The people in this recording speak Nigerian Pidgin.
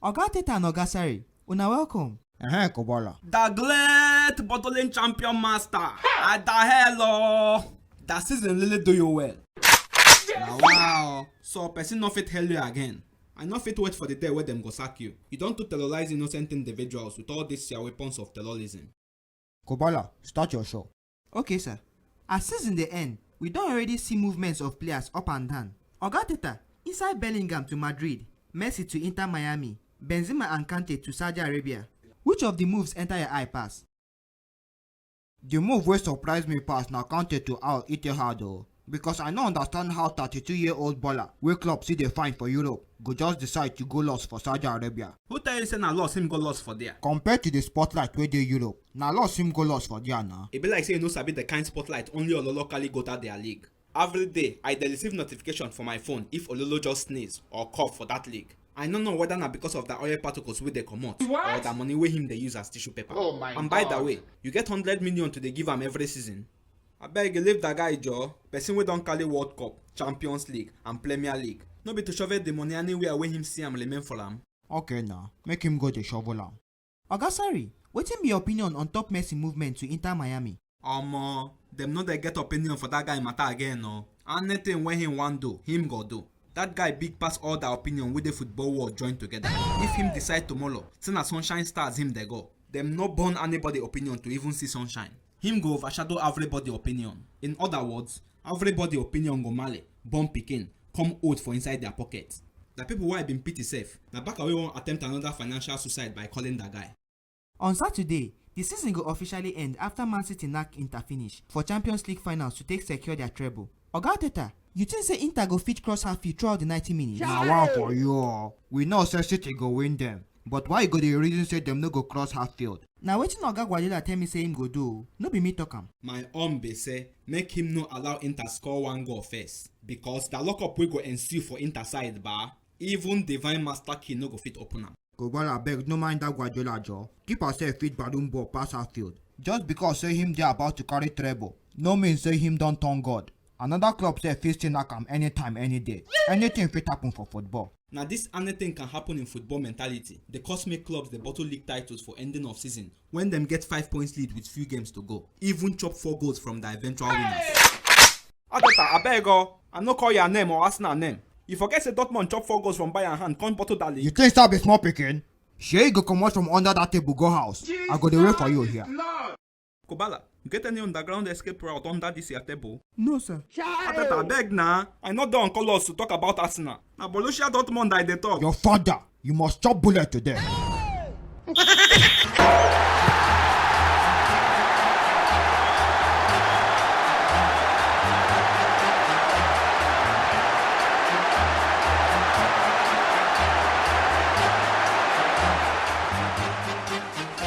Oga Teta and Oga Sari, una welcome. Kobola. The great bottling champion master. At the hello. That season really do you well. Now, wow. So person no fit hell you again. I no fit wait for the day where them go sack you. You don't to terrorize innocent individuals with all these your weapons of terrorism. Kobola, start your show. Okay, sir. As season the end, we don't already see movements of players up and down. Oga Teta, inside Bellingham to Madrid, Messi to Inter Miami, Benzema and Kante to Saudi Arabia. Which of the moves enter your eye pass? The move wey surprise me pass na Kante to Al Ittihad o, because I no understand how 32-year-old baller wey club see dey find for Europe go just decide to go lost for Saudi Arabia. Who tell you say na loss him go lost for there? Compared to the spotlight wey dey Europe, na loss him go lost for there na. E be like say you no sabi the kind spotlight only Ololo carry go to their league. Every day, I dey receive notification for my phone if Ololo just sneeze or cough for that league. I no know whether na because of the oil particles wey dey comot or the money wey him dey use as tissue paper. Oh my And by God. the way, you get 100 million to dey give am every season. Abeg leave that guy Joe, person wey don carry World Cup, Champions League and Premier League. No be to shovel the money anywhere wey him see am remain for am. Okay na, make him go dey shovel am. Oga Sari, wetin be your opinion on top Messi movement to Inter Miami? Dem no dey get opinion for that guy matter again no. Anything wey him wan do, him go do. That guy big pass all the opinion wey the football world join together. If him decide tomorrow, say na sunshine stars him dey go. Dem no burn anybody opinion to even see sunshine. Him go overshadow everybody opinion. In other words, everybody opinion go male, born pikin, come old for inside their pocket. The people wey I been pity safe, na back away wan attempt another financial suicide by calling that guy. On Saturday, the season go officially end after Man City knack Inter finish for Champions League finals to take secure their treble. Oga Teta, you think say Inter go fit cross half field throughout the 90 minutes? Na one for you o. We know say City go win them, but why you go dey reason say dem no go cross half field? Na wetin Oga Guardiola tell me say him go do o, no be me talk am. My own be say make him no allow Inter score one goal first, because the lockup wey go ensue for Inter side ba, even divine master key no go fit open am. Kobola abeg no mind that Guardiola jaw. Keep ourself fit balloon ball pass half field. Just because say him dey about to carry treble, no mean say him don turn God. Another club say fit still knack am anytime, any day. Anything fit happen for football. Now this anything can happen in football mentality. The cosmic clubs they bottle league titles for ending of season when them get 5 points lead with few games to go. Even chop 4 goals from the eventual winners. Adota, abeg o, I no call your name or Arsenal name. You forget say Dortmund chop 4 goals from Bayern hand, come bottle that league. You think that be small pikin? Shey you go comot from under that table go house. I go dey wait for you here. Kobala, you get any underground escape route under this your table? No sir. Adota, abeg na, I not don call us to talk about Arsenal. Na Borussia Dortmund I dey talk. Your father, you must chop bullet today.